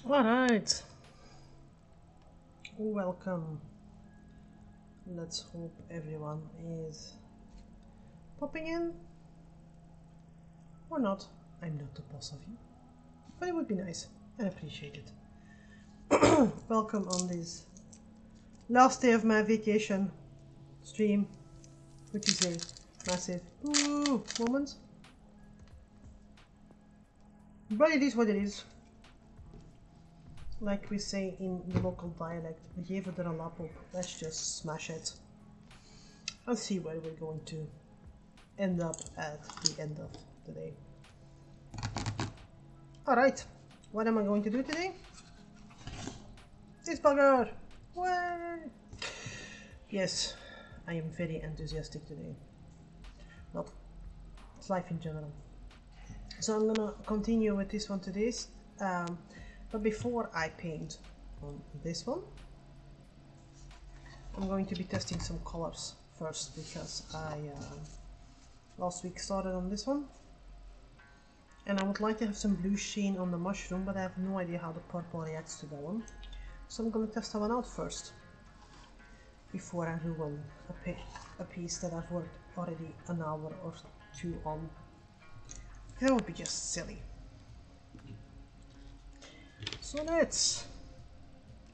Alright, welcome. Let's hope everyone is popping in. Or not. I'm not the boss of you. But it would be nice and appreciate it. Welcome on this last day of my vacation stream, which is a massive moment. But it is what it is. Like we say in the local dialect, we gave it a lap up, let's just smash it. I'll see where we're going to end up at the end of the day. Alright, what am I going to do today? This bugger! Well, yes, I am very enthusiastic today. Not, it's life in general. So I'm gonna continue with this one today. But before I paint on this one, I'm going to be testing some colors first, because I last week started on this one and I would like to have some blue sheen on the mushroom, but I have no idea how the purple reacts to that one, so I'm going to test that one out first before I ruin a piece that I've worked already an hour or two on. That would be just silly. So let's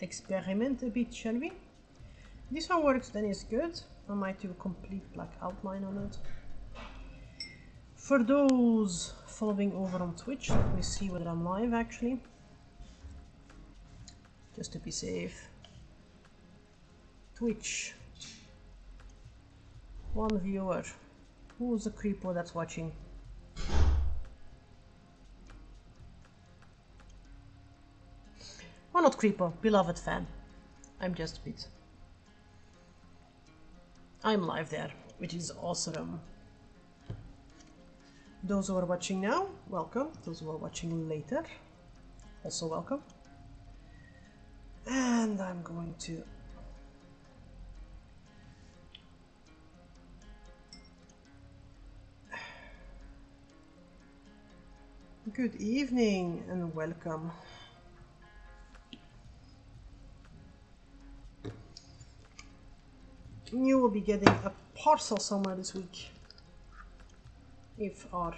experiment a bit, shall we? This one works, then is good. I might do a complete black outline on it. For those following over on Twitch, let me see whether I'm live actually. Just to be safe. Twitch. One viewer. Who's the creepo that's watching? Well, not creeper, beloved fan. I'm just a bit. I'm live there, which is awesome. Those who are watching now, welcome. Those who are watching later, also welcome. And I'm going to good evening and welcome. You will be getting a parcel somewhere this week if our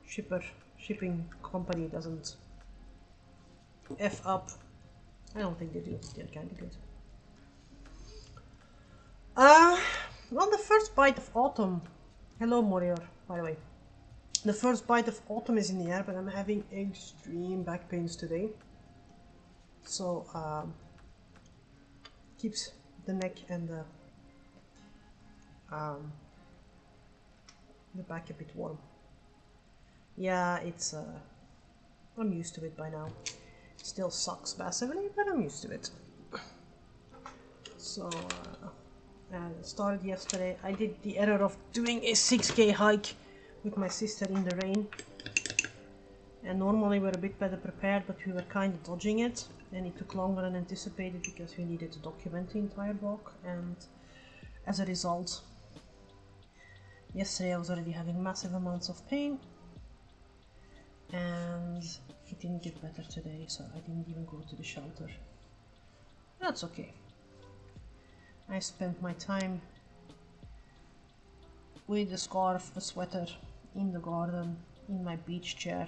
shipping company doesn't F up. I don't think they do, they're kind of good. On the first bite of autumn, hello Morior, by the way. The first bite of autumn is in the air, but I'm having extreme back pains today. So keeps the neck and the back a bit warm. Yeah, it's I'm used to it by now. Still sucks massively, but I'm used to it. So and it started yesterday. I did the error of doing a 6K hike with my sister in the rain, and normally we're a bit better prepared, but we were kind of dodging it, and it took longer than anticipated because we needed to document the entire walk. And as a result, yesterday I was already having massive amounts of pain, and it didn't get better today, so I didn't even go to the shelter. That's okay. I spent my time with a scarf, a sweater, in the garden, in my beach chair,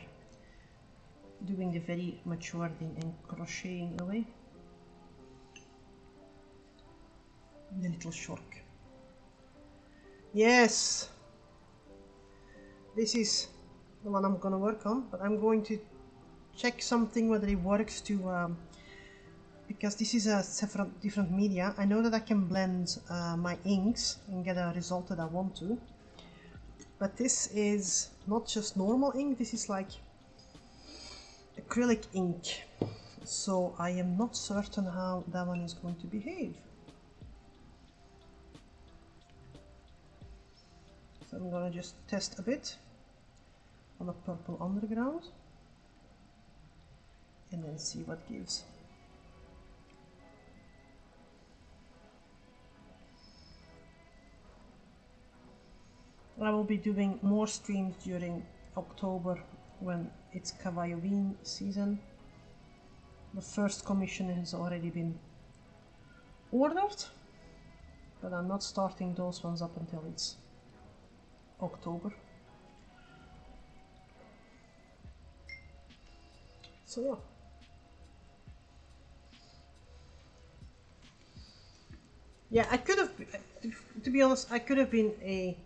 doing the very mature thing and crocheting away the little shark. Yes, this is the one I'm gonna work on, but I'm going to check something whether it works to because this is a different media. I know that I can blend my inks and get a result that I want to, but this is not just normal ink, this is like acrylic ink, so I am not certain how that one is going to behave. So I'm gonna just test a bit on a purple underground and then see what gives. I will be doing more streams during October when it's Kavayovin season. The first commission has already been ordered, but I'm not starting those ones up until it's October. So yeah. Yeah, I could have, to be honest, I could have been a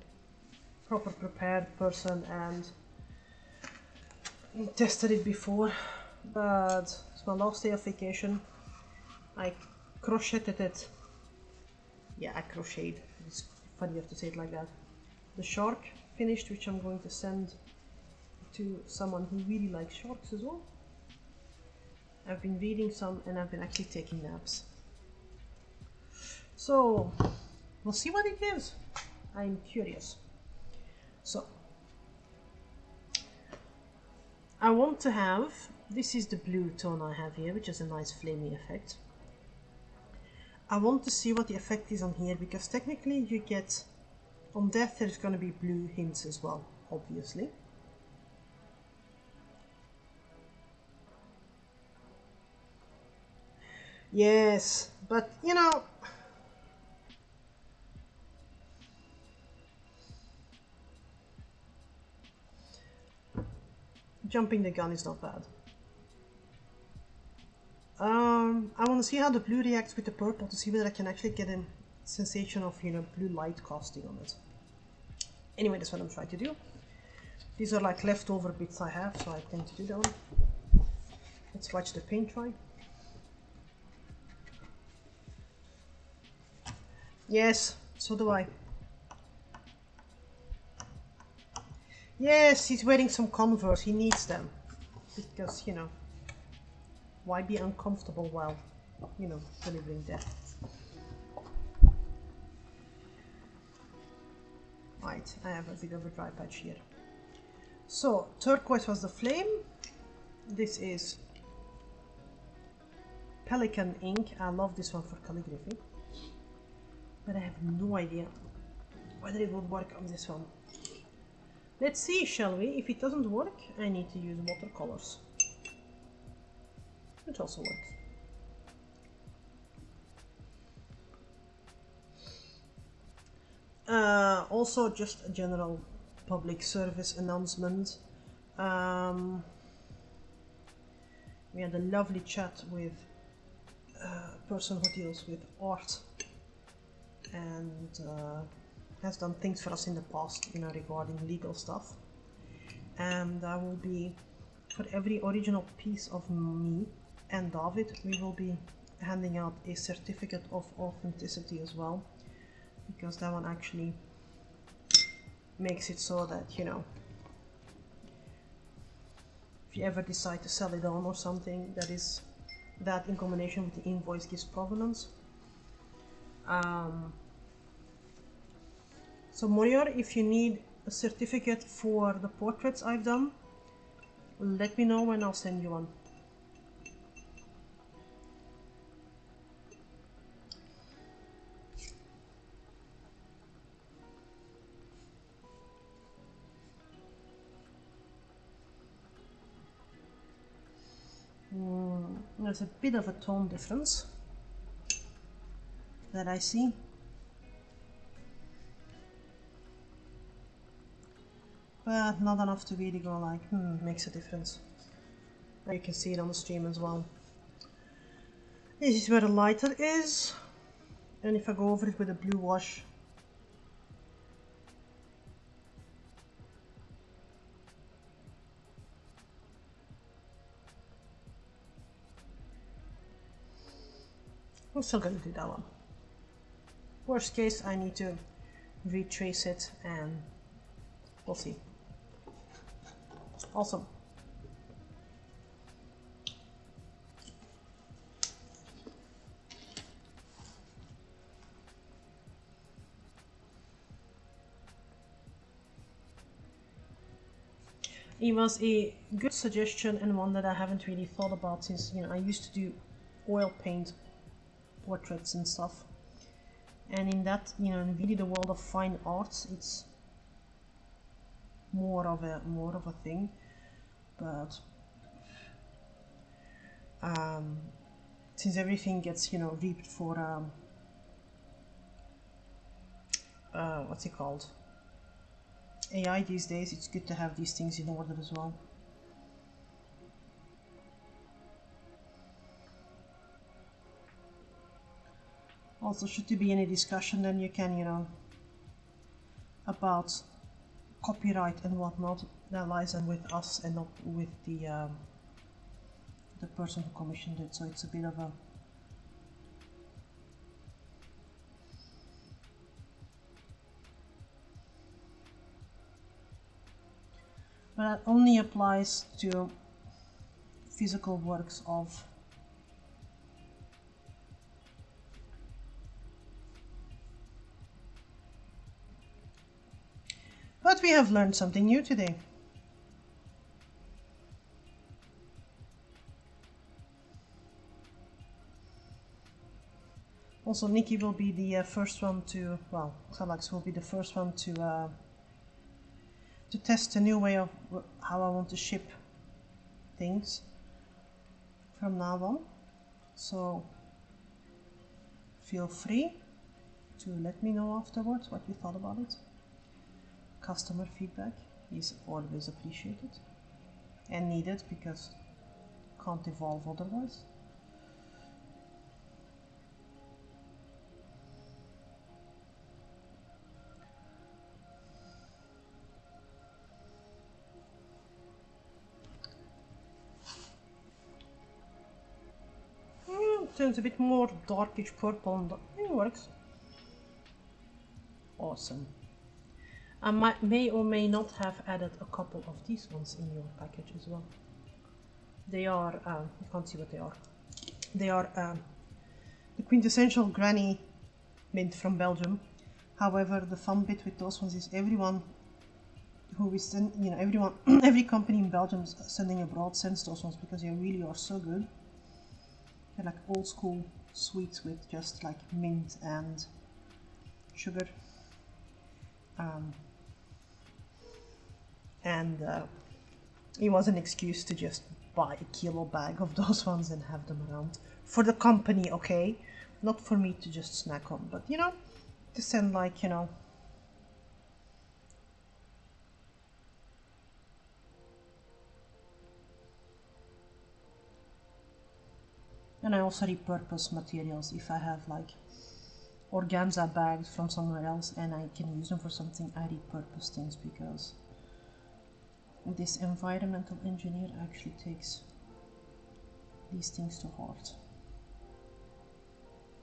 proper prepared person and tested it before, but it's my last day of vacation. I crocheted it. Yeah, I crocheted. It's funny you have to say it like that. The shark finished, which I'm going to send to someone who really likes sharks as well. I've been reading some and I've been actually taking naps. So we'll see what it gives. I'm curious. So I want to have, this is the blue tone I have here, which is a nice flamey effect. I want to see what the effect is on here, because technically you get, on death there's going to be blue hints as well, obviously. Yes, but you know, jumping the gun is not bad. I want to see how the blue reacts with the purple to see whether I can actually get a sensation of, you know, blue light casting on it. Anyway, that's what I'm trying to do. These are like leftover bits I have, so I tend to do that one. Let's watch the paint dry. Yes, so do I. Yes, he's wearing some Converse, he needs them. Because, you know, why be uncomfortable while, you know, delivering death? Right, I have a bit of a dry patch here. So, turquoise was the flame. This is Pelican ink. I love this one for calligraphy. But I have no idea whether it would work on this one. Let's see, shall we? If it doesn't work, I need to use watercolors, which also works. Also, just a general public service announcement. We had a lovely chat with a person who deals with art and has done things for us in the past, you know, regarding legal stuff. and I will be, for every original piece of me and David, we will be handing out a certificate of authenticity as well, because that one actually makes it so that, you know, if you ever decide to sell it on or something, that in combination with the invoice gives provenance. So Morior, if you need a certificate for the portraits I've done, let me know and I'll send you one. There's a bit of a tone difference that I see. But not enough to really go like, makes a difference. You can see it on the stream as well. This is where the lighter is. And if I go over it with a blue wash, I'm still gonna do that one. Worst case, I need to retrace it and we'll see. Awesome. It was a good suggestion and one that I haven't really thought about since, you know, I used to do oil paint portraits and stuff, and in that, you know, in really the world of fine arts, it's more of a thing. But since everything gets, you know, reaped for what's it called, AI these days, it's good to have these things in order as well. Also, should there be any discussion, then you can, you know, about copyright and whatnot, that lies then with us and not with the person who commissioned it. So it's a bit of a but that only applies to physical works of but we have learned something new today. Also, Nikki will be the first one to, well, Salax will be the first one to test a new way of how I want to ship things from now on. So feel free to let me know afterwards what you thought about it. Customer feedback is always appreciated and needed because can't evolve otherwise. Turns a bit more darkish purple and it works. Awesome. I may or may not have added a couple of these ones in your package as well. They are, you can't see what they are. They are the quintessential granny mint from Belgium. However, the fun bit with those ones is everyone who is, you know, everyone, every company in Belgium sending abroad sends those ones because they really are so good. They're like old school sweets with just like mint and sugar. It was an excuse to just buy a kilo bag of those ones and have them around for the company, okay? Not for me to just snack on, but you know, to send like, you know, and I also repurpose materials if I have like organza bags from somewhere else and I can use them for something. I repurpose things because this environmental engineer actually takes these things to heart.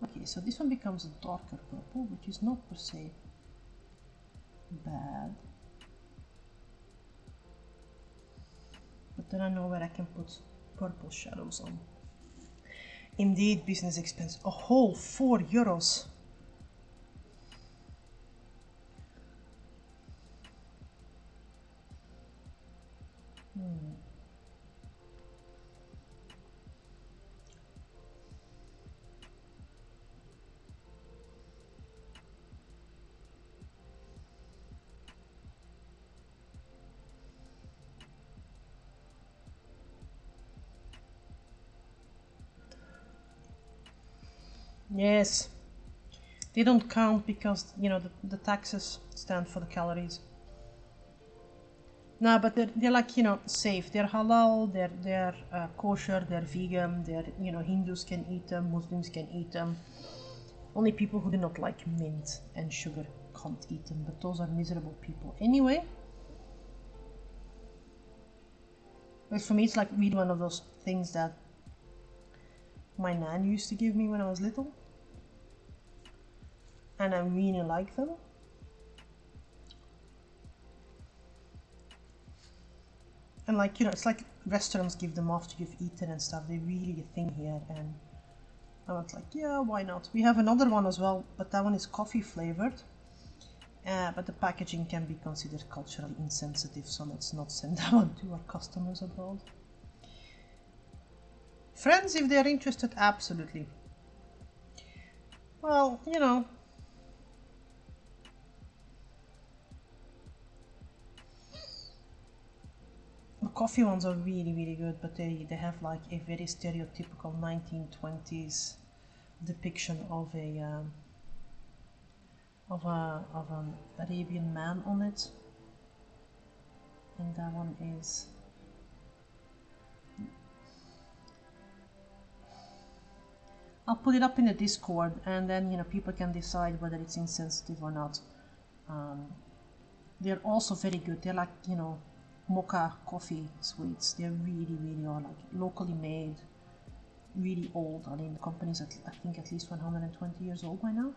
Okay, so this one becomes a darker purple, which is not per se bad. But then I know where I can put purple shadows on. Indeed, business expense. A whole €4. Yes, they don't count because, you know, the taxes stand for the calories. No, but they're like, you know, safe. They're halal, they're kosher, they're vegan, they're, you know, Hindus can eat them, Muslims can eat them. Only people who do not like mint and sugar can't eat them, but those are miserable people. Anyway, but for me it's like really one of those things that my nan used to give me when I was little. And I really like them. And like, you know, it's like restaurants give them after you've eaten and stuff. They're really a thing here. And I was like, yeah, why not? We have another one as well, but that one is coffee flavored. But the packaging can be considered culturally insensitive, so let's not send that one to our customers abroad. Friends, if they're interested, absolutely. Well, you know, the coffee ones are really, really good, but they have like a very stereotypical 1920s depiction of an Arabian man on it, and that one is I'll put it up in the Discord, and then, you know, people can decide whether it's insensitive or not. They're also very good. They're like, you know, mocha coffee sweets. They really, really are like locally made, really old. I mean, the company's I think at least 120 years old by now.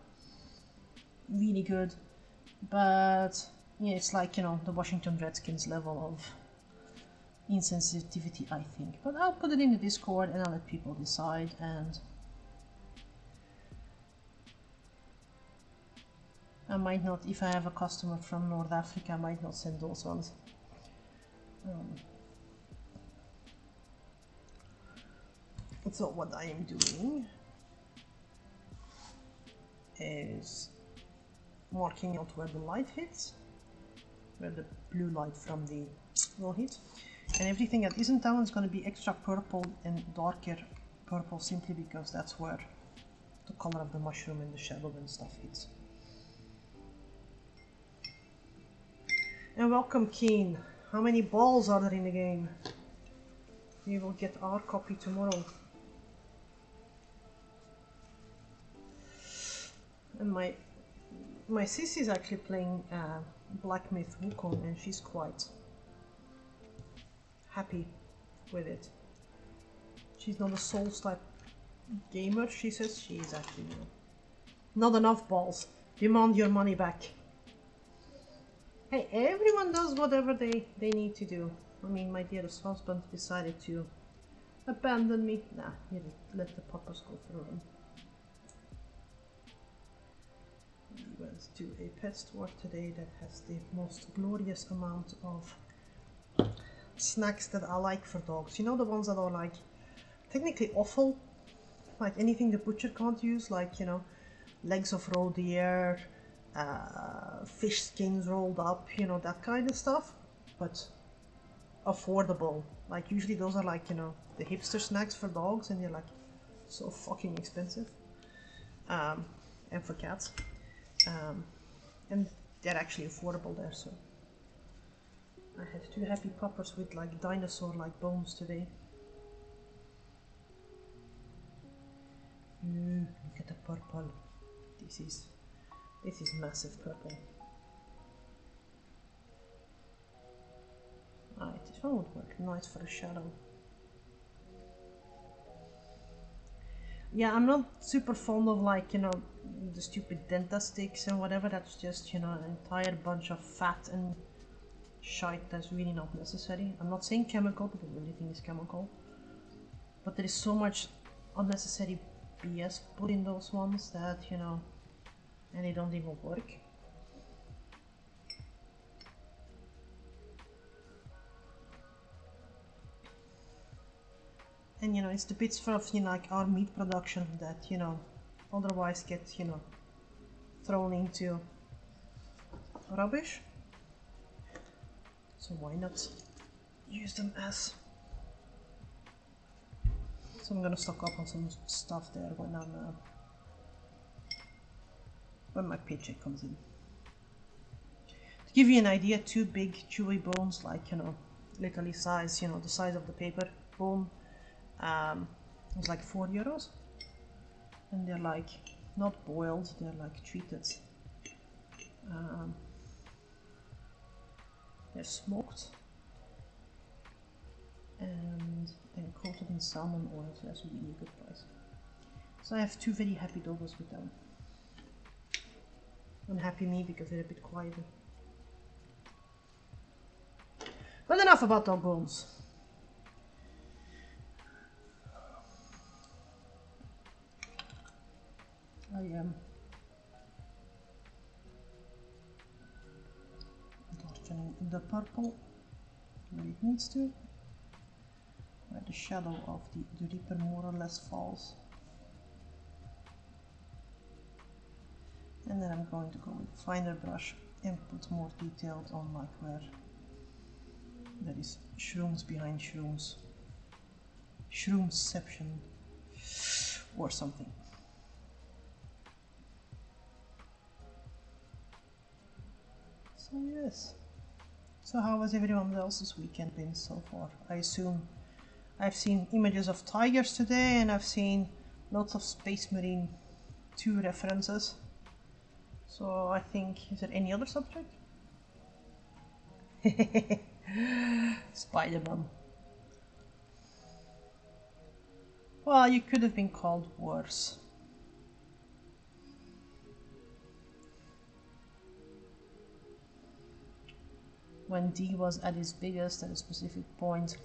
Really good, but yeah, it's like, you know, the Washington Redskins level of insensitivity, I think. But I'll put it in the Discord and I'll let people decide. And I might not, if I have a customer from North Africa, I might not send those ones. So what I am doing is marking out where the light hits, where the blue light from the will hit, and everything that isn't that one is going to be extra purple and darker purple, simply because that's where the color of the mushroom and the shadow and stuff hits. And welcome, Keen. How many balls are there in the game? We will get our copy tomorrow. And my sis is actually playing Black Myth Wukong, and she's quite happy with it. She's not a Souls type gamer, she says. She is actually, you know, not enough balls. Demand your money back. Hey, everyone does whatever they need to do. I mean, my dearest husband decided to abandon me. Nah, he let the puppers go through him. We went to a pet store today that has the most glorious amount of snacks that I like for dogs. You know, the ones that are like technically awful, like anything the butcher can't use, like, you know, legs of roe deer, fish skins rolled up, you know, that kind of stuff, but affordable. Like, usually those are like, you know, the hipster snacks for dogs, and they're like so fucking expensive, and for cats, and they're actually affordable there. So I had 2 happy puppers with like dinosaur like bones today. Look at the purple. This is massive purple. Alright, this one would work nice for a shadow. Yeah, I'm not super fond of like, you know, the stupid Denta sticks and whatever. That's just, you know, an entire bunch of fat and shite that's really not necessary. I'm not saying chemical because everything is chemical. But there is so much unnecessary BS put in those ones that, you know, and they don't even work. And you know, it's the bits of, you know, like our meat production that, you know, otherwise get, you know, thrown into rubbish. So why not use them as... So I'm gonna stock up on some stuff there when I'm when my paycheck comes in. To give you an idea, 2 big chewy bones, like, you know, literally size, you know, the size of the paper bone, was like €4, and they're like not boiled, they're like treated. They're smoked and coated in salmon oil, so that's really a good price. So I have 2 very happy doggos with them. Unhappy me because they're a bit quieter. But enough about dog bones. I am darkening the purple where it needs to, where the shadow of the Reaper more or less falls. And then I'm going to go with a finer brush and put more detailed on like where there is shrooms behind shrooms. Shroomception or something. So yes. So how has everyone else's weekend been so far? I assume I've seen images of tigers today and I've seen lots of Space Marine 2 references. So I think, is there any other subject? Spider-Man. Well, you could have been called worse. When D was at his biggest at a specific point,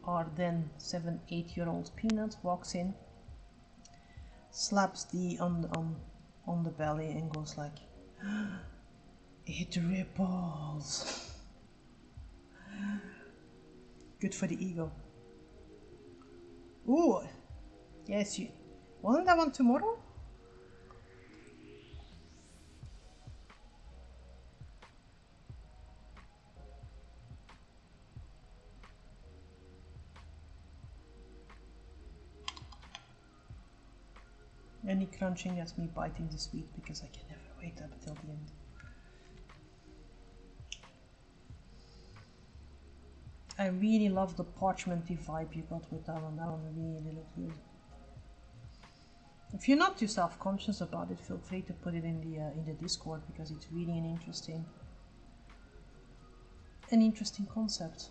our then 7-8-year-old Peanut walks in, slaps D on the belly and goes like, "It ripples." Good for the ego. Ooh, yes, you wasn't that one tomorrow? Any crunching, that's me biting the sweet because I can never wait up until the end. I really love the parchmenty vibe you got with that one. That one really looked good. If you're not too self-conscious about it, feel free to put it in the Discord because it's really an interesting concept.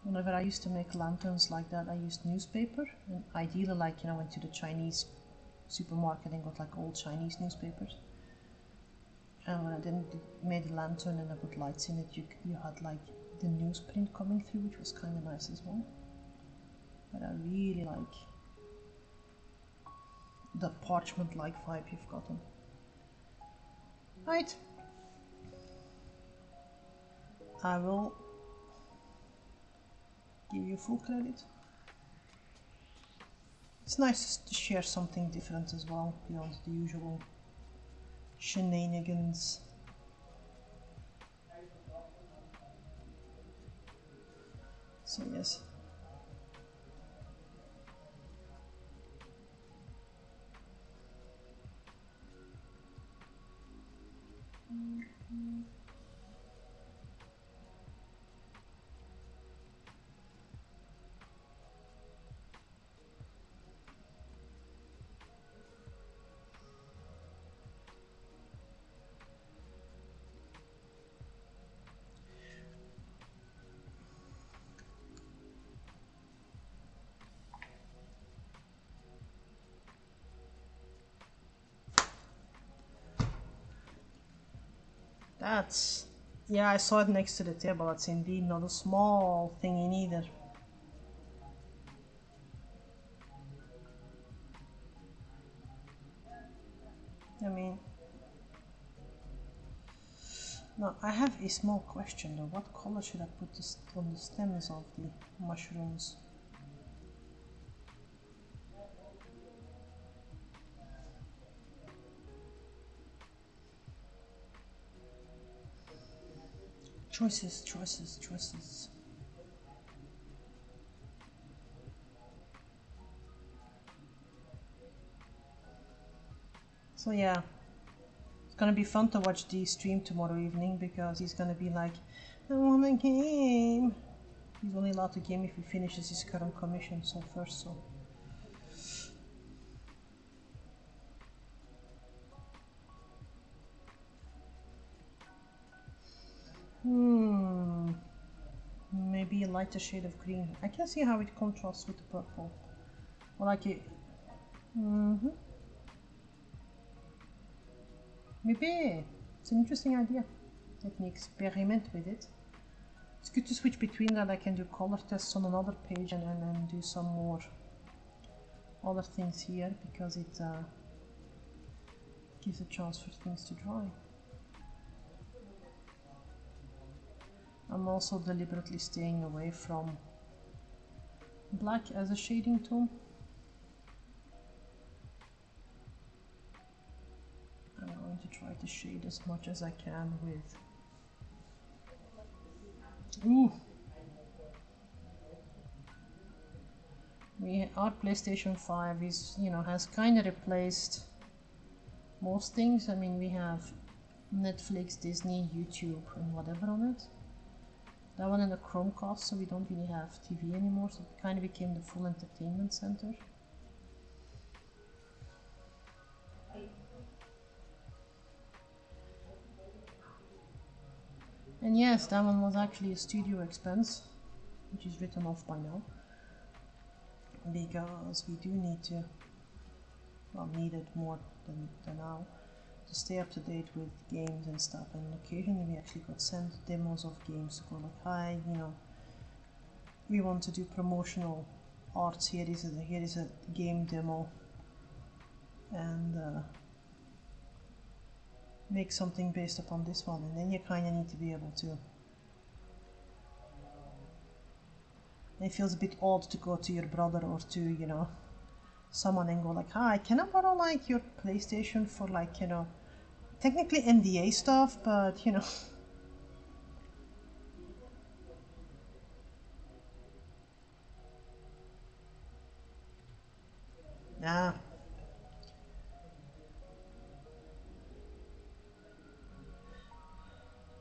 Whenever I used to make lanterns like that, I used newspaper, and ideally, like, you know, went to the Chinese supermarket and got like old Chinese newspapers. And when I made a lantern and I put lights in it, you had like the newsprint coming through, which was kind of nice as well. But I really like the parchment-like vibe you've gotten. Right. I will give you full credit. It's nice to share something different as well, beyond the usual shenanigans. So yes. That's... Yeah, I saw it next to the table. It's indeed not a small thingy neither. I mean... Now, I have a small question though. What color should I put this on the stems of the mushrooms? Choices, choices, choices. So yeah, it's gonna be fun to watch the stream tomorrow evening because he's gonna be like, I want a game. He's only allowed to game if he finishes his current commission, so first so. Maybe a lighter shade of green. I can see how it contrasts with the purple. Or like it. Maybe it's an interesting idea. Let me experiment with it. It's good to switch between that. I can do color tests on another page and then do some more other things here because it gives a chance for things to dry. I'm also deliberately staying away from black as a shading tone. I'm going to try to shade as much as I can with... Ooh! Our PlayStation 5 is, you know, has kind of replaced most things. I mean, we have Netflix, Disney, YouTube, and whatever on it. That one and a Chromecast, so we don't really have TV anymore, so it kind of became the full entertainment center. And yes, that one was actually a studio expense, which is written off by now. Because we do need to, well, need it more than now, to stay up to date with games and stuff. And occasionally we actually got sent demos of games to go like, hi, you know, we want to do promotional art. Here is a game demo, and make something based upon this one. And then you kind of need to be able to. It feels a bit odd to go to your brother or to, you know, someone and go like, hi, can I borrow like your PlayStation for like, you know, technically NDA stuff, but you know. Nah.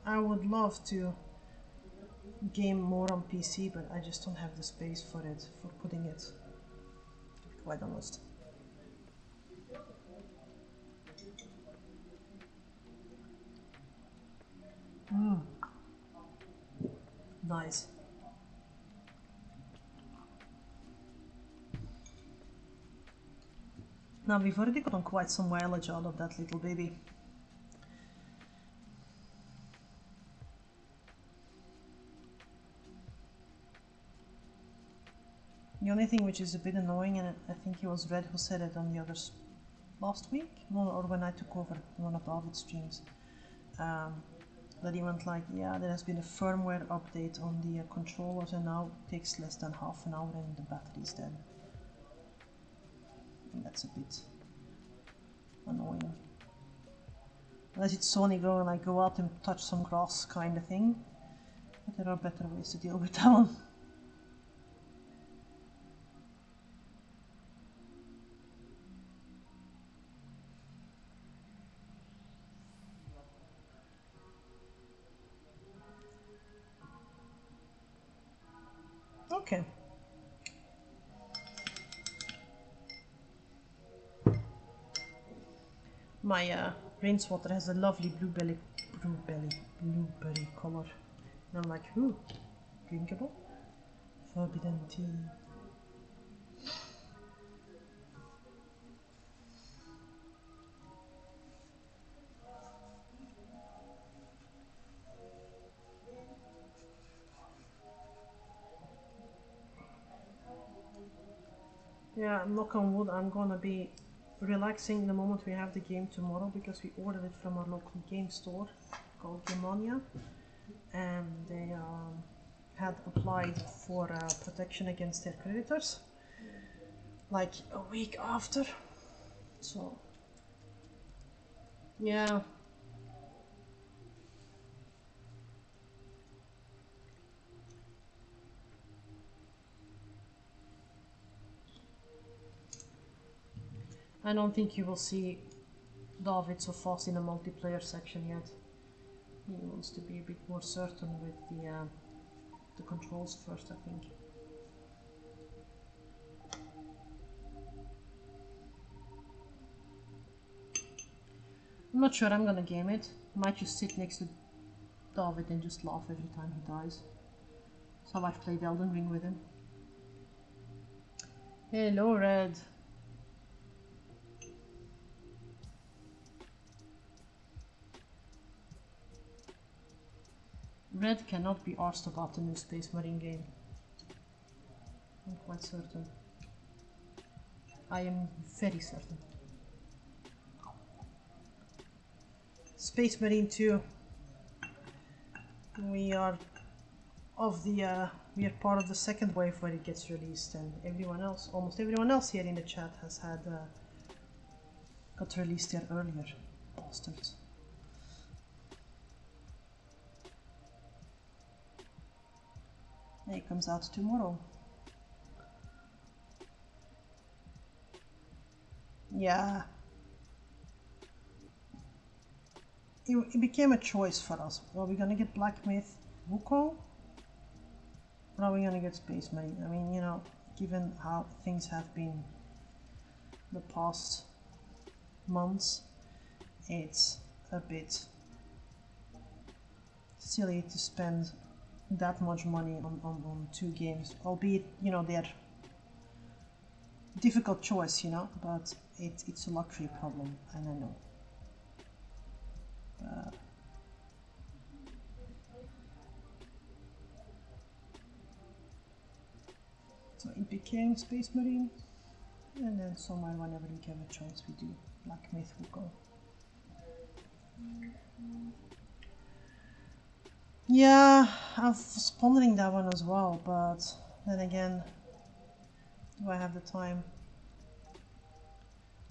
I would love to game more on PC, but I just don't have the space for it, for putting it, to be quite honest. Nice. Now we've already gotten quite some mileage out of that little baby. The only thing which is a bit annoying, and I think it was Red who said it on the others last week, or when I took over one of David's streams, that he went like, yeah, there has been a firmware update on the controllers and now it takes less than half an hour and the battery's dead. And that's a bit annoying. Unless it's Sony going like, go out and touch some grass kind of thing. But there are better ways to deal with that one. Okay. My rinse water has a lovely blueberry color. And I'm like, ooh, drinkable? Forbidden tea. Yeah, knock on wood, I'm gonna be relaxing the moment we have the game tomorrow because we ordered it from our local game store called Gamonia, and they had applied for protection against their creditors like a week after. So yeah. I don't think you will see David so fast in the multiplayer section yet. He wants to be a bit more certain with the controls first, I think. I'm not sure I'm gonna game it. I might just sit next to David and just laugh every time he dies. So I've played Elden Ring with him. Hello, Red. Red cannot be asked about the new Space Marine game. I'm quite certain. I am very certain. Space Marine 2. We are part of the second wave where it gets released, and everyone else, almost everyone else here in the chat has had got released there earlier. Bastards. It comes out tomorrow. Yeah. It became a choice for us. Are we gonna get Black Myth Wukong? Or are we gonna get Space Marine? I mean, you know, given how things have been the past months, it's a bit silly to spend that much money on two games, albeit, you know, they're difficult choice, you know, but it's a luxury problem, and I know. So it became Space Marine, and then somewhere whenever we get a chance we do Black Myth Wukong. Yeah, I was pondering that one as well, but then again, do I have the time?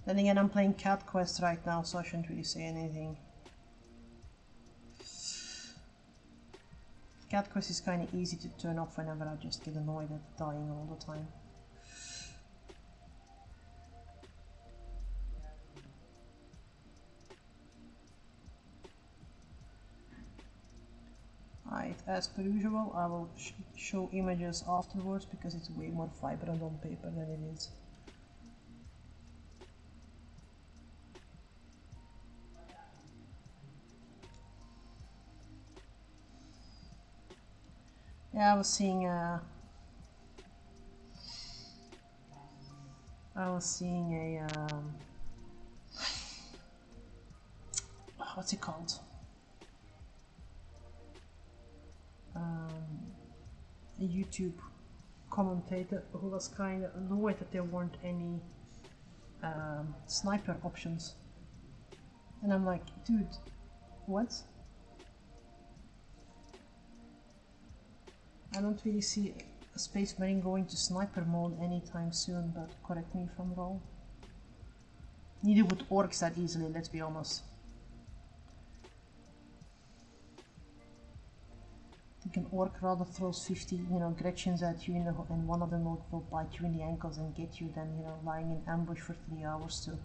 Then again, I'm playing Cat Quest right now, so I shouldn't really say anything. Cat Quest is kind of easy to turn off whenever I just get annoyed at dying all the time. Alright, as per usual, I will show images afterwards because it's way more vibrant on paper than it is. Yeah, I was seeing a what's it called? A YouTube commentator who was kind of annoyed that there weren't any sniper options, and I'm like, dude, what? I don't really see a Space Marine going to sniper mode anytime soon, but correct me if I'm wrong. Neither would orcs that easily, let's be honest. I think an orc rather throws 50, you know, Gretchens at you and one of them will bite you in the ankles and get you, than, you know, lying in ambush for 3 hours too.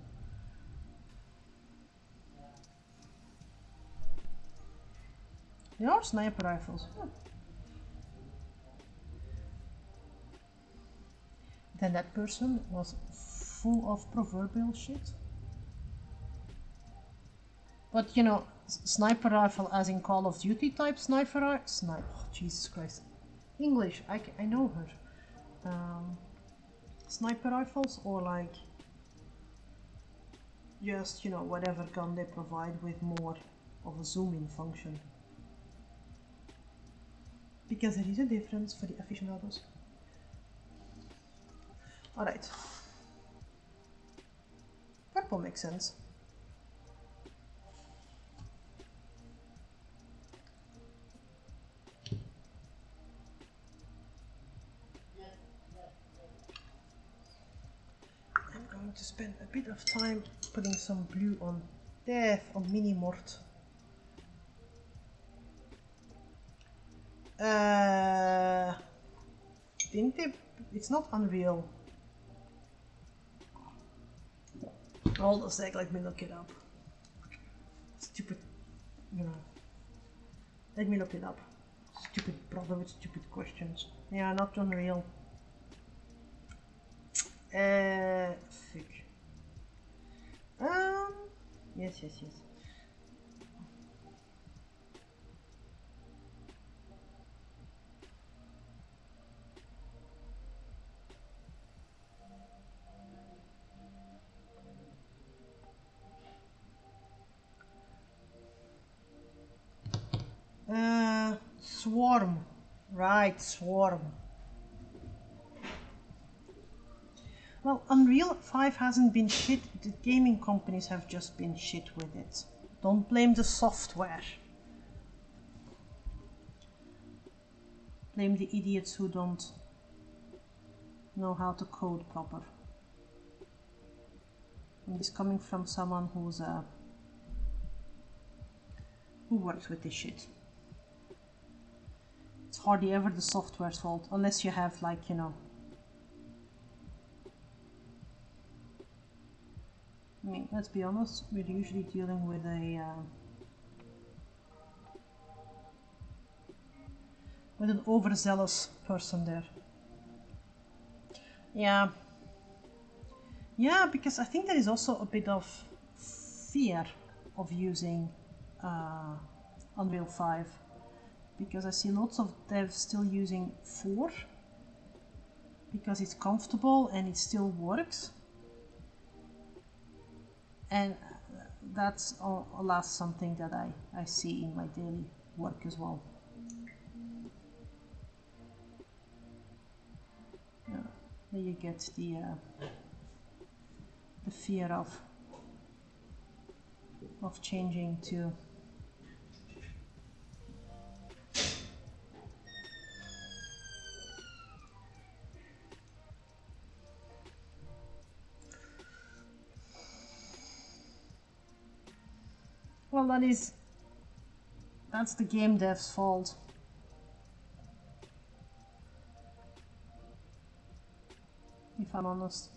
There are sniper rifles. Yeah. Then that person was full of proverbial shit. But, you know, sniper rifle as in Call of Duty type sniper rifle? Oh, Jesus Christ. English, I know her. Sniper rifles, or like just, you know, whatever gun they provide with more of a zoom-in function. Because there is a difference for the aficionados. Alright, purple makes sense. I'm going to spend a bit of time putting some blue on there on Mini Mort. Didn't they? It's not Unreal. Hold a sec, let me look it up. Stupid, you know. Let me look it up. Stupid brother with stupid questions. Yeah, not Unreal. Fuck. Yes. Swarm. Right, Swarm. Well, Unreal 5 hasn't been shit, the gaming companies have just been shit with it. Don't blame the software. Blame the idiots who don't know how to code proper. And this coming from someone who's who works with this shit. It's hardly ever the software's fault, unless you have, like, you know, I mean, let's be honest, we're usually dealing with an overzealous person there. Yeah, because I think there is also a bit of fear of using Unreal 5, because I see lots of devs still using 4 because it's comfortable and it still works, and that's alas something that I see in my daily work as well. Yeah, there you get the fear of changing to well, that's the game dev's fault. If I'm honest.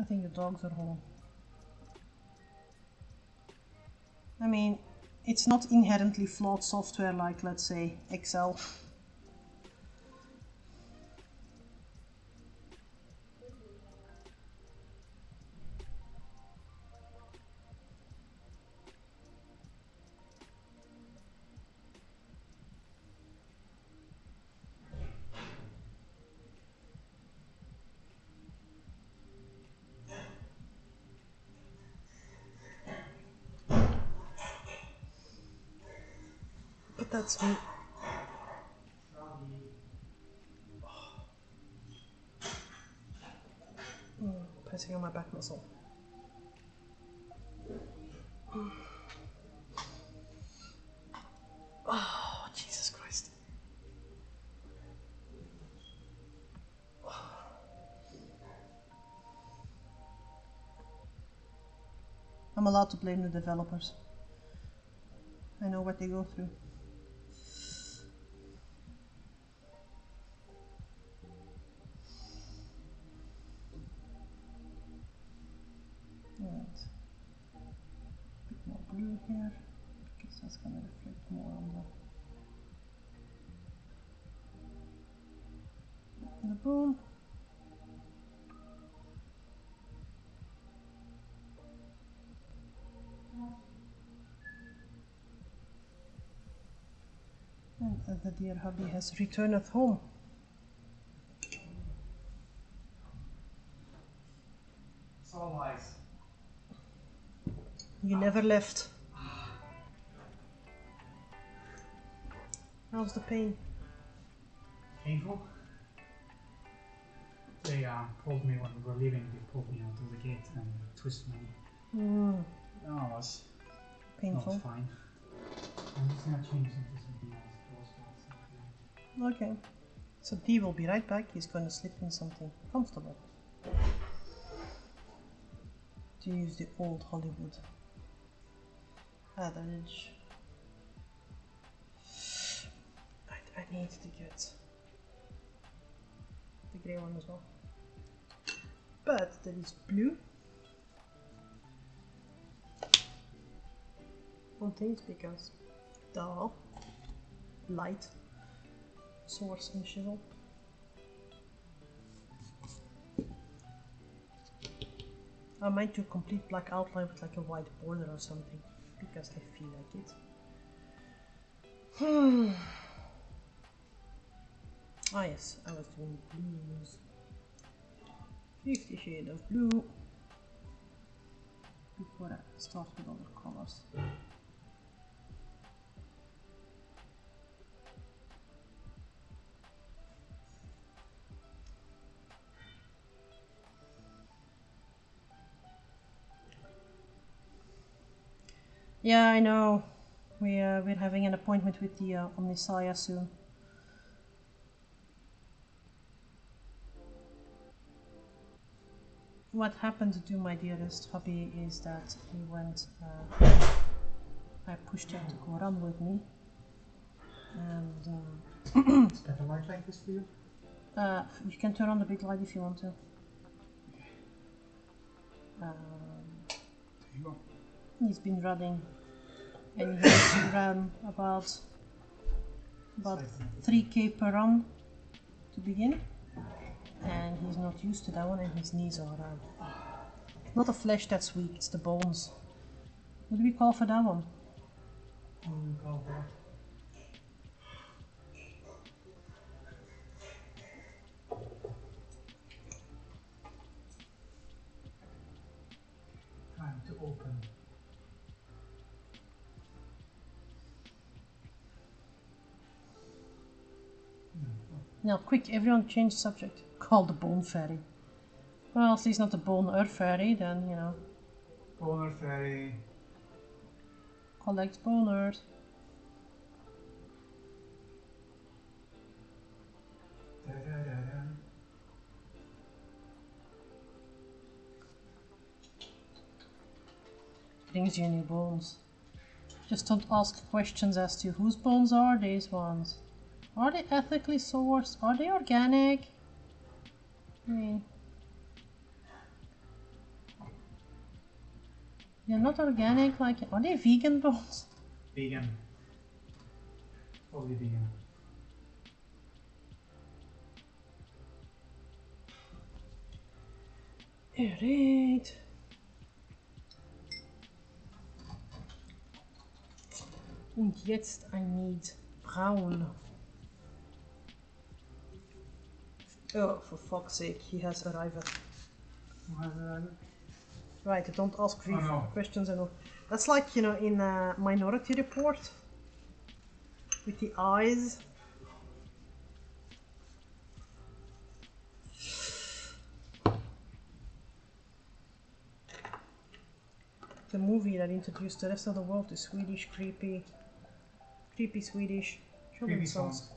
I think the dogs are home. I mean, it's not inherently flawed software like, let's say, Excel. But that's me. Pressing on my back muscle. Oh, Jesus Christ. I'm allowed to blame the developers. I know what they go through. Right. A bit more blue here, because that's going to reflect more on the boom. the dear hubby has returned home. It's all lies. You never left. How's the pain? Painful? They pulled me when we were leaving. They pulled me onto the gate and twisted me. No, it was Painful. not fine. I'm just gonna change into something else. Okay. So Dee will be right back. He's going to slip in something comfortable. To use the old Hollywood adage. I need to get the grey one as well. But there is blue. One thing is because the light source and chisel. I might do a complete black outline with like a white border or something because I feel like it. Ah yes, I was doing blues. 50 Shades of Blue. Before I start with other colors. Yeah, I know. We're having an appointment with the Omnisaya soon. What happened to my dearest hubby is that he went. I pushed him to go run with me, and Is better light like this for you? you can turn on the big light if you want to. There you go. He's been running, and he ran about 3k per run to begin, and he's not used to that one, and his knees are not the flesh that's weak, it's the bones. What do we call for that one? What do we call that? Time to open. Now, quick, everyone change subject. Call the bone fairy. Well, if he's not the bone earth fairy, then, you know. Boner fairy. Collect bone earth. Da, da, da, da. Brings you new bones. Just don't ask questions as to whose bones are these ones. Are they ethically sourced? Are they organic? I mean, they're not organic, like, are they vegan bones? Vegan. Totally vegan. Alright. Und jetzt I need brown. Oh, for fuck's sake, he has arrived. Right, don't ask questions and all. That's like, you know, in Minority Report with the eyes. The movie that introduced the rest of the world to Swedish creepy Swedish children's songs.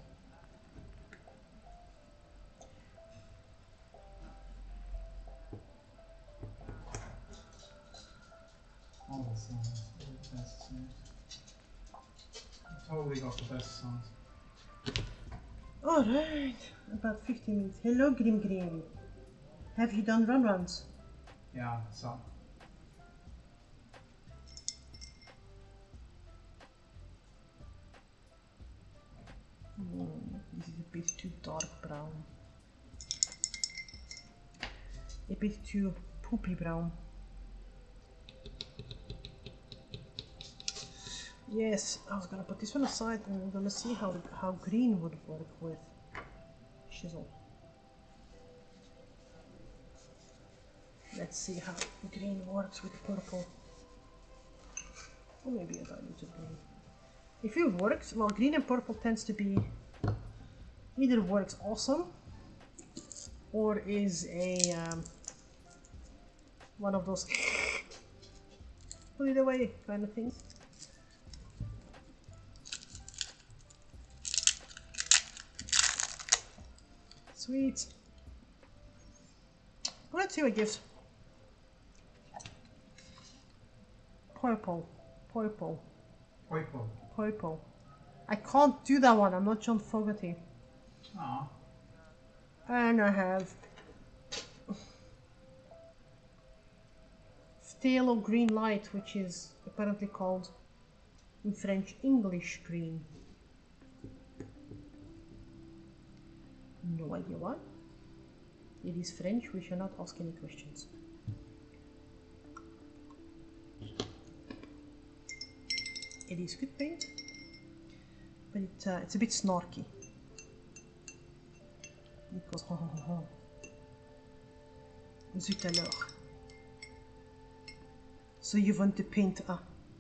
All the songs. The best songs. I totally got the best songs. Alright, about 15 minutes. Hello, Grim. Have you done runs? Yeah, some. This is a bit too dark brown. A bit too poopy brown. Yes, I was gonna put this one aside and we're gonna see how green would work with chisel. Let's see how green works with purple. Or maybe a diluted green. If it works, well, green and purple tends to be either works awesome or is a one of those put it away kind of things. Sweet. Let's see what it gives. Purple. Purple. Purple. Purple. I can't do that one. I'm not John Fogerty. Aww. And I have phthalo green light, which is apparently called in French English green. No idea why. It is French, we shall not ask any questions. It is good paint, but it's a bit snarky. It goes ho ho ho ho. Zut alors. So you want to paint,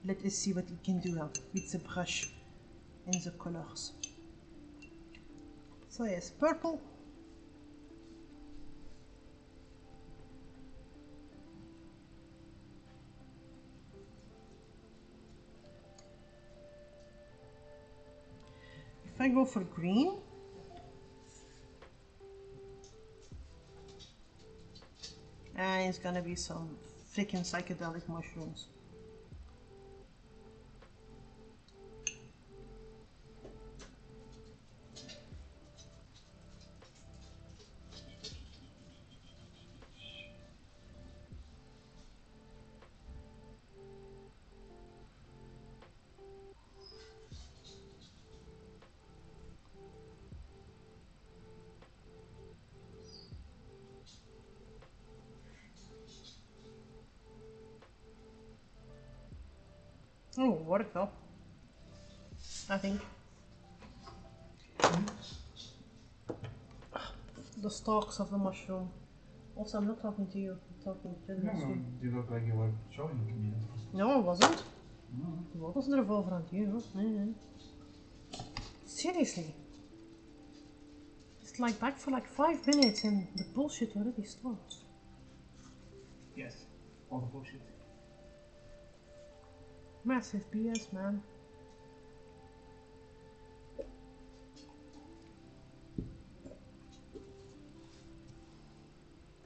let us see what it can do with the brush and the colors. So yes, purple. If I go for green, and it's gonna be some freaking psychedelic mushrooms. Oh, work though. I think. The stalks of the mushroom. Also, I'm not talking to you. I'm talking to the mushroom. You look like you were showing me. No, I wasn't. No. I wasn't revolver on you. Seriously. It's like back for like 5 minutes and the bullshit already starts. Yes. All the bullshit. Massive BS, man.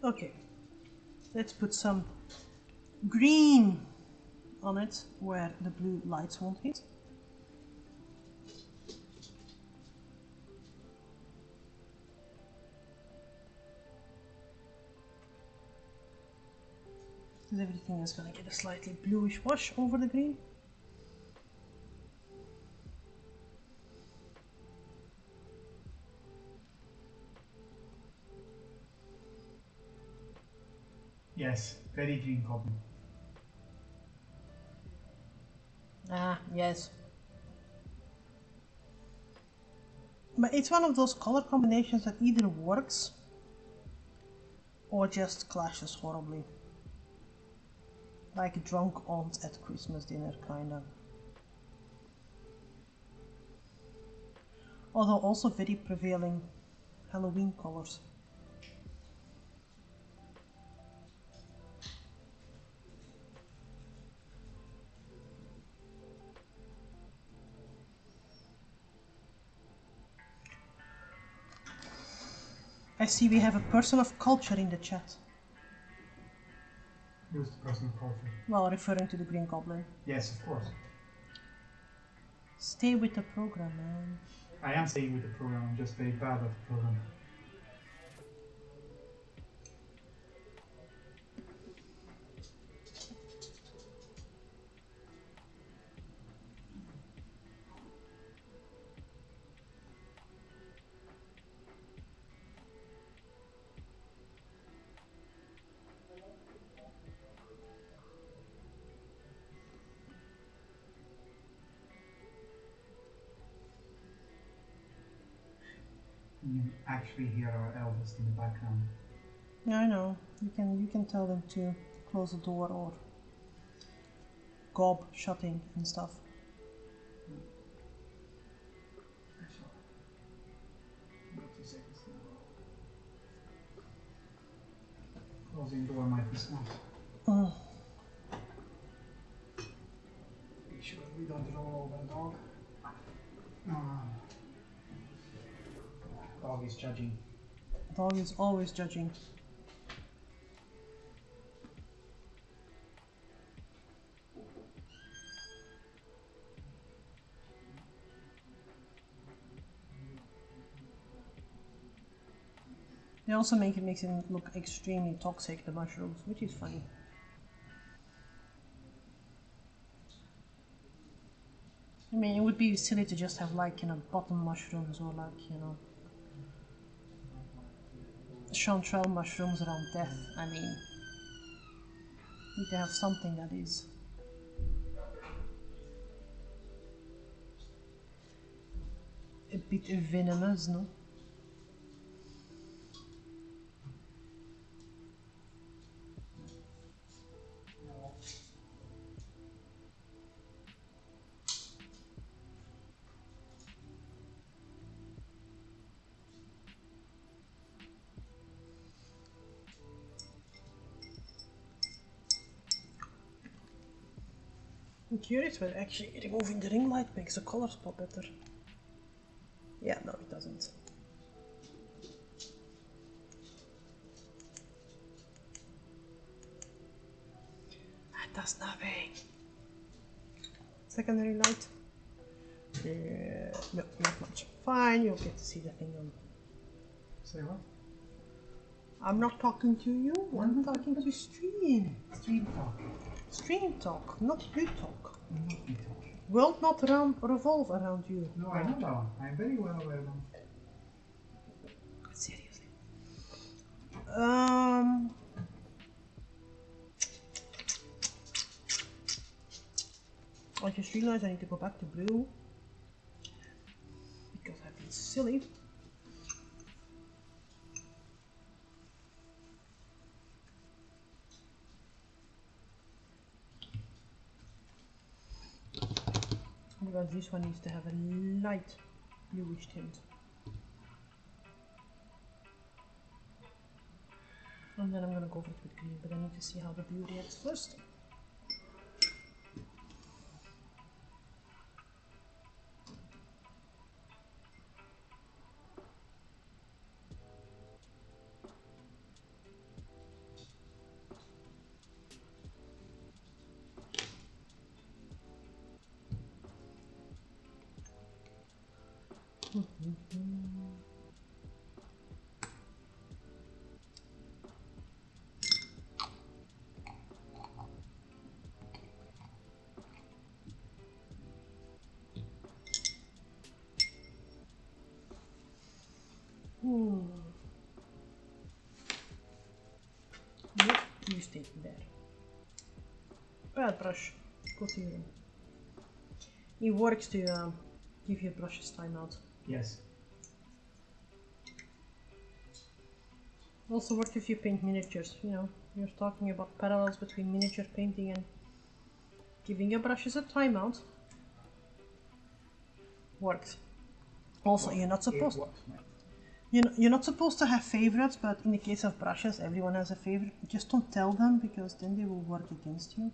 Okay, let's put some green on it where the blue lights won't hit. Because everything is going to get a slightly bluish wash over the green. Yes, very green cotton. Ah, yes. But it's one of those color combinations that either works or just clashes horribly. Like drunk aunt at Christmas dinner, kinda. Although also very prevailing Halloween colors. I see we have a person of culture in the chat. Who's the person of culture? Well, referring to the Green Goblin. Yes, of course. Stay with the program, man. I am staying with the program, I'm just very bad at the program. You can actually hear our eldest in the background. Yeah, I know. You can tell them to close the door or gob shutting and stuff. Not 2 seconds now. Closing door might be smart. Make sure we don't roll over the dog. Dog is judging. Dog is always judging. They also makes it look extremely toxic, the mushrooms, which is funny. I mean, it would be silly to just have like, you know, bottom mushrooms or like, you know, chanterelle mushrooms around death. I mean, you need to have something that is a bit venomous, no? I'm curious whether actually removing the ring light makes the colors pop better. Yeah, no, it doesn't. That does nothing. Secondary light? No, not much. Fine, you'll get to see the thing on. Say what? I'm not talking to you, I'm talking to stream. Stream talk. Stream talk, not you talk. Not me talk. World not revolve around you. No, I know that one. I'm very well aware of them. Seriously. Like your stream lights, I need to go back to blue. Because I've been silly. Because this one needs to have a light bluish tint. And then I'm gonna go for it with green, but I need to see how the blue reacts first. Yep, you stay there. Bad brush. Go to your room. It works to give your brushes time out. Yes. Also works if you paint miniatures, you know. You're talking about parallels between miniature painting and giving your brushes a timeout. Works. Also, you're not supposed you're not supposed to have favorites, but in the case of brushes, everyone has a favorite. Just don't tell them, because then they will work against you.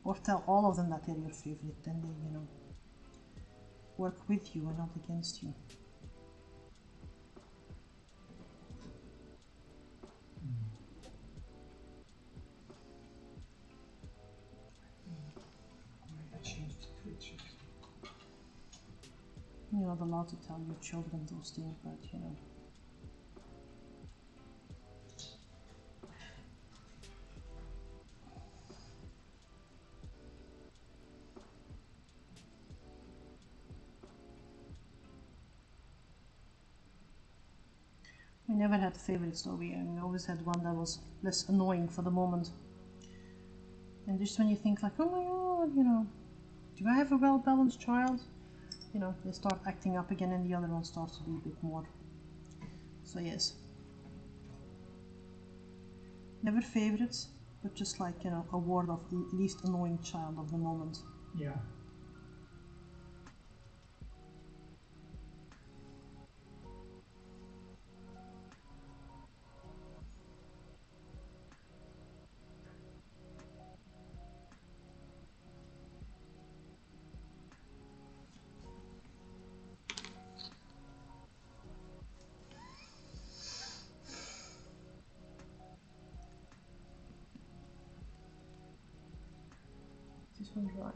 Or tell all of them that they're your favorite, then they, you know, work with you and not against you. You're not allowed to tell your children those things, but you know. We never had favorites though, we always had one that was less annoying for the moment. And just when you think like, oh my god, you know, do I have a well-balanced child? You know, they start acting up again and the other one starts to be a bit more. So yes. Never favorites, but just like, you know, award of least annoying child of the moment. Yeah. This one dry.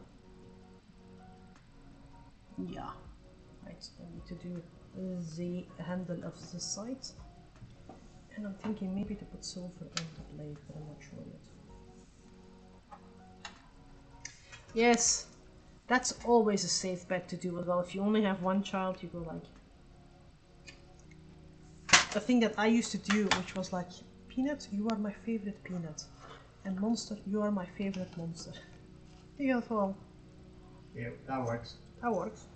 Yeah. Right, I need to do the handle of the side. And I'm thinking maybe to put silver on the blade, but I'm not sure yet. Yes, that's always a safe bet to do as well. If you only have one child, you go like... The thing that I used to do, which was like, Peanut, you are my favorite peanut. And Monster, you are my favorite monster. Yeah, well, Yeah, that works. that works.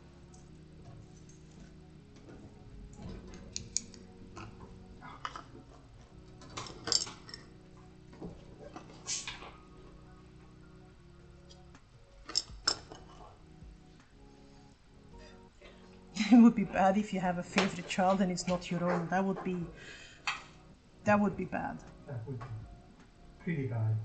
It would be bad if you have a favorite child and it's not your own. That would be bad. That would be pretty bad.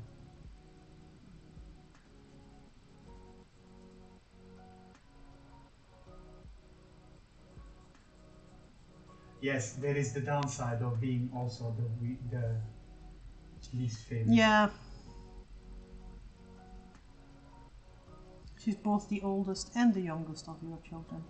Yes, there is the downside of being also the least favorite. Yeah. She's both the oldest and the youngest of your children.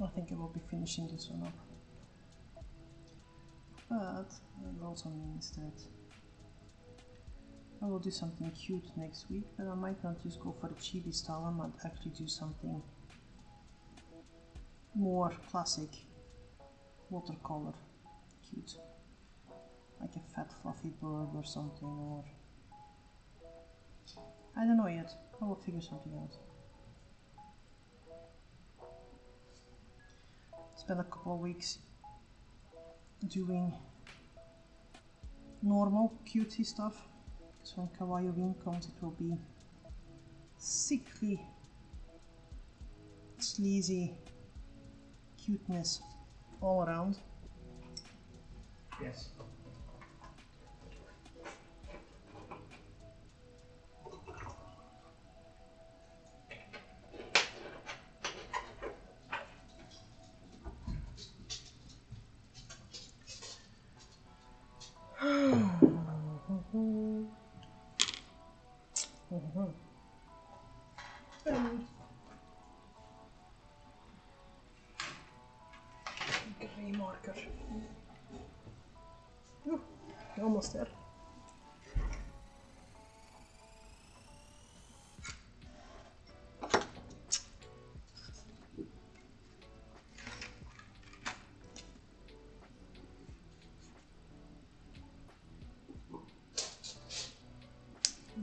I think I will be finishing this one up. But it also means that I will do something cute next week, but I might not just go for the chibi style. I might actually do something more classic, watercolor, cute. Like a fat fluffy bird or something, or... I don't know yet. I will figure something out. Spend a couple of weeks doing normal cutesy stuff. So when Kawaii Wing comes, it will be sickly, sleazy cuteness all around. Yes. Gray marker. Ooh, almost there.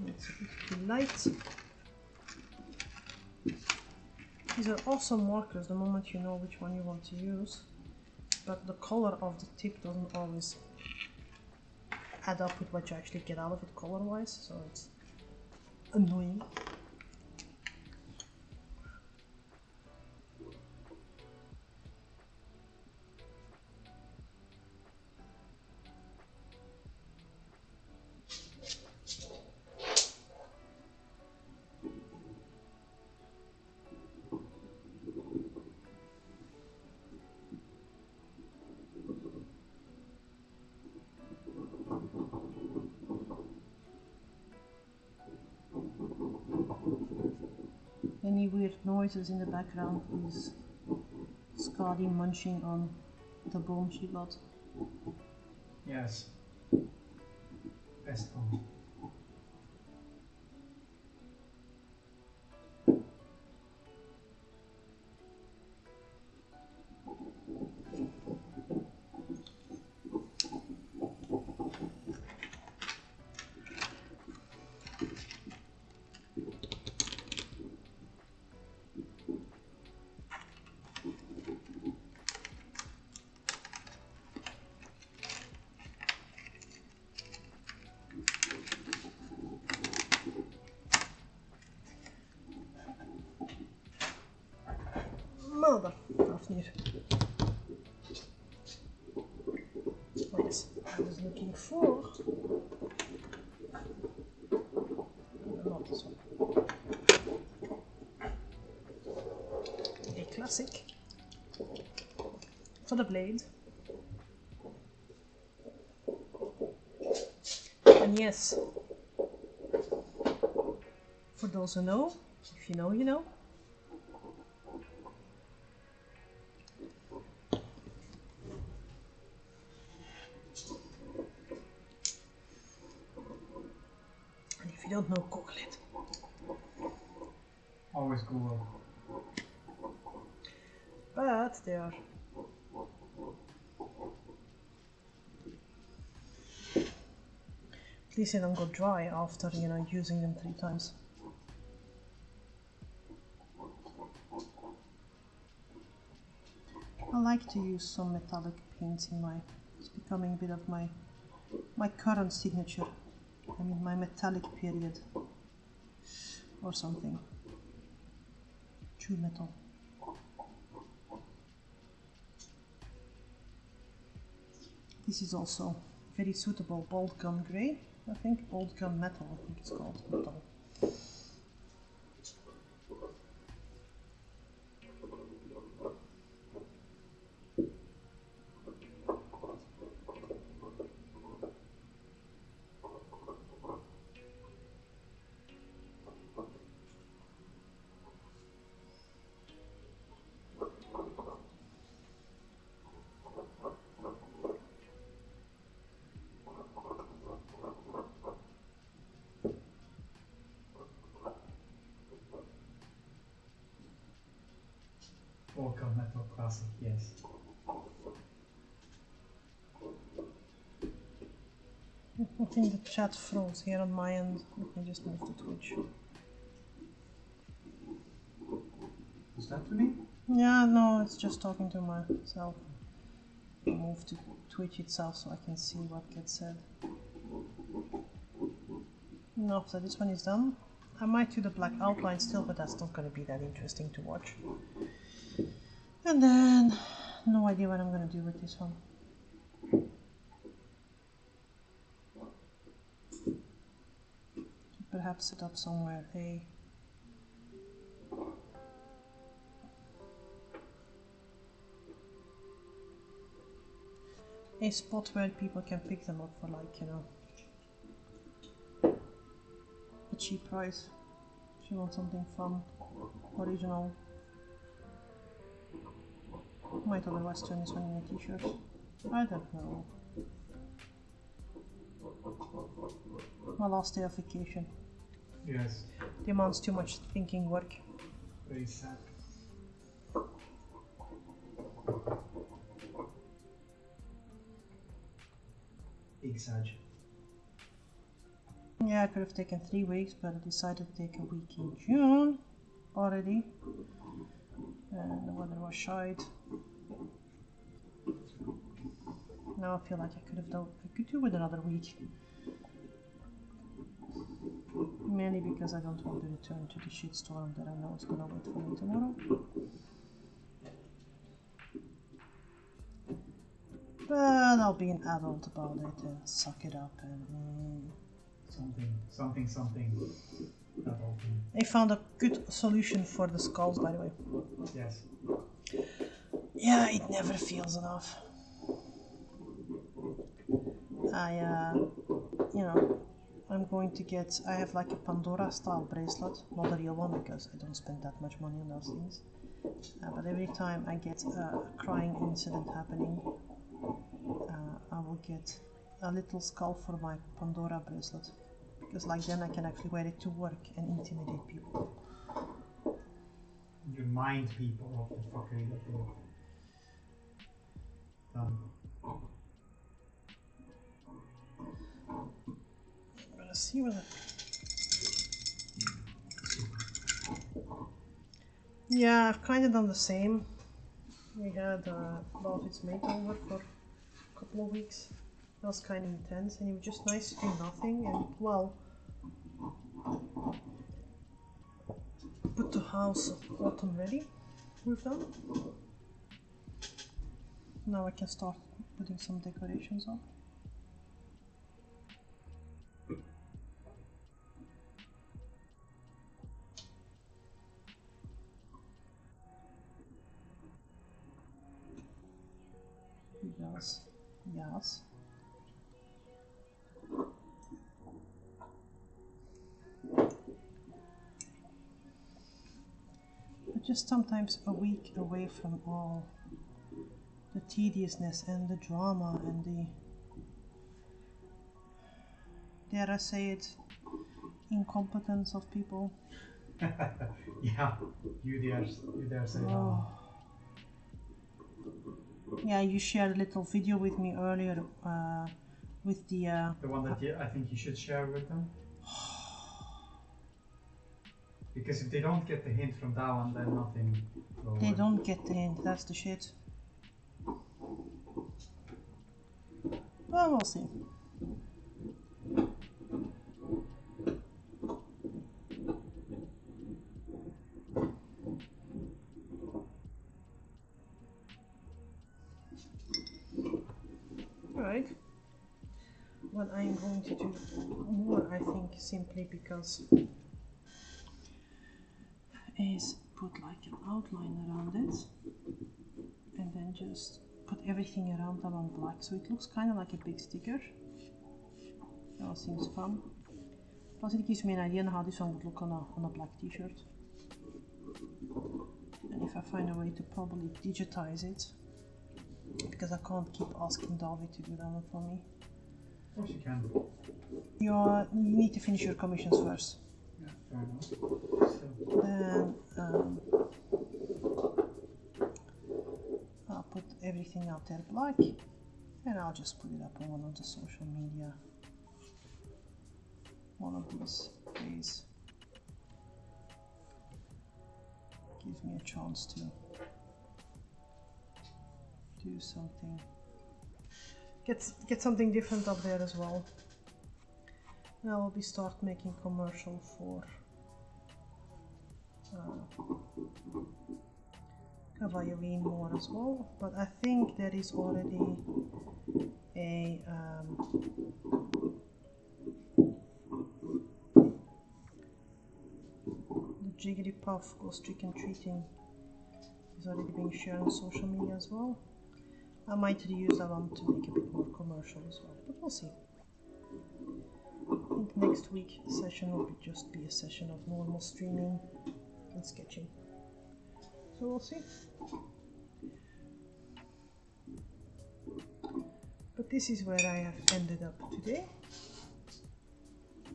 It's a bit too light. These are awesome markers the moment you know which one you want to use, but the color of the tip doesn't always add up with what you actually get out of it color wise, so it's annoying. Any weird noises in the background is Scotty munching on the bone she got. Yes. Best one. Mother Fafnir. Oh yes, I was looking for. No, not this one. A classic for the blade. And yes, for those who know, if you know, you know. And if you don't know, Google it. Always Google. But they are at least they don't go dry after, you know, using them 3 times. I like to use some metallic paints in my, it's becoming a bit of my current signature. I mean my metallic period or something. True metal. This is also very suitable bolt gun grey, I think. Bolt gun metal, I think it's called. Metal. Volca Metal Classic, yes. I think the chat froze here on my end. Let me just move to Twitch. Is that to me? Yeah, no, it's just talking to myself. I'll move to Twitch itself so I can see what gets said. And after this one is done, I might do the black outline still, but that's not going to be that interesting to watch. And then, no idea what I'm going to do with this one. Perhaps set up somewhere a spot where people can pick them up for, like, you know, a cheap price. If you want something fun, original. Might otherwise turn this one into a t-shirt. I don't know. My last day of vacation. Yes. Demands too much thinking work. Very sad. Big sad. Yeah, I could have taken 3 weeks, but I decided to take a week in June already. And the weather was shite. Now I feel like I could do with another week. Mainly because I don't want to return to the shitstorm that I know is gonna wait for me tomorrow. But I'll be an adult about it and suck it up and Something. Adulting. I found a good solution for the skulls, by the way. Yes. Yeah, it never feels enough. You know, I'm going to get, I have like a Pandora style bracelet, not a real one because I don't spend that much money on those things. But every time I get a crying incident happening, I will get a little skull for my Pandora bracelet. Because like then I can actually wear it to work and intimidate people. Remind people of the fuckery that they've done. I'm gonna see what Yeah, I've kind of done the same. We had David's makeover for a couple of weeks. That was kind of intense, and it was just nice to do nothing and, well, put the house autumn ready. We've done. Now I can start putting some decorations up. Yes, yes. But just sometimes a week away from all the tediousness and the drama and the, dare I say it, incompetence of people. Yeah, you dare say that. Yeah, you shared a little video with me earlier with the one that I think you should share with them. Because if they don't get the hint from that one, then nothing will They work. don't get the hint, that's the shit. Well, we'll see. Right. What I'm going to do more, I think, simply because is put like an outline around it and then just put everything around them on black so it looks kind of like a big sticker. That seems fun. Plus it gives me an idea on how this one would look on a black t-shirt. And if I find a way to probably digitize it, because I can't keep asking David to do that one for me. Of course you can. You need to finish your commissions first. Yeah, fair enough. Then I'll put everything out there black and I'll just put it up on one of the social media. One of these days. Gives me a chance to do something. Get something different up there as well. And I will be start making commercial for Cavallovine more as well, but I think there is already a the Jigglypuff goes trick and treating is already being shared on social media as well. I might reuse that one to make a bit more commercial as well, but we'll see. I think next week session will just be a session of normal streaming and sketching. So we'll see. But this is where I have ended up today.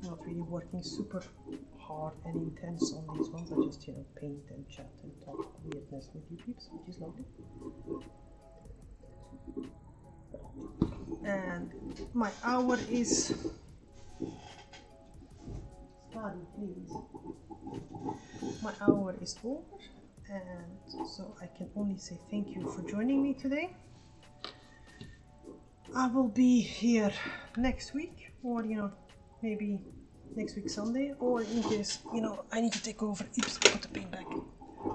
Not really working super hard and intense on these ones. I just, paint and chat and talk weirdness with you peeps, which is lovely. And my hour is... Study, please. My hour is over, and so I can only say thank you for joining me today. I will be here next week, or maybe next week Sunday, or in case I need to take over. Oops, put the pin back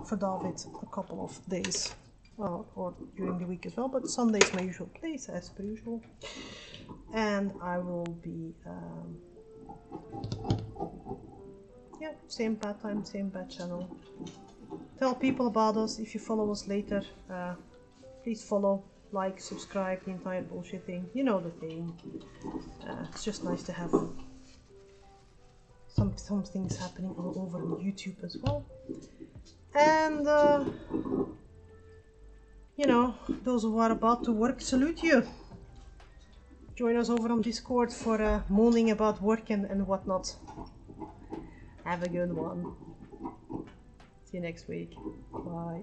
for David a couple of days, or during the week as well. But Sunday is my usual place, as per usual, and I will be. Yeah, same bad time, same bad channel. Tell people about us. If you follow us later, please follow, like, subscribe, the entire bullshit thing. You know the thing. It's just nice to have some things happening all over on YouTube as well. And you know, those who are about to work, salute you. Join us over on Discord for moaning about work and whatnot. Have a good one. See you next week. Bye.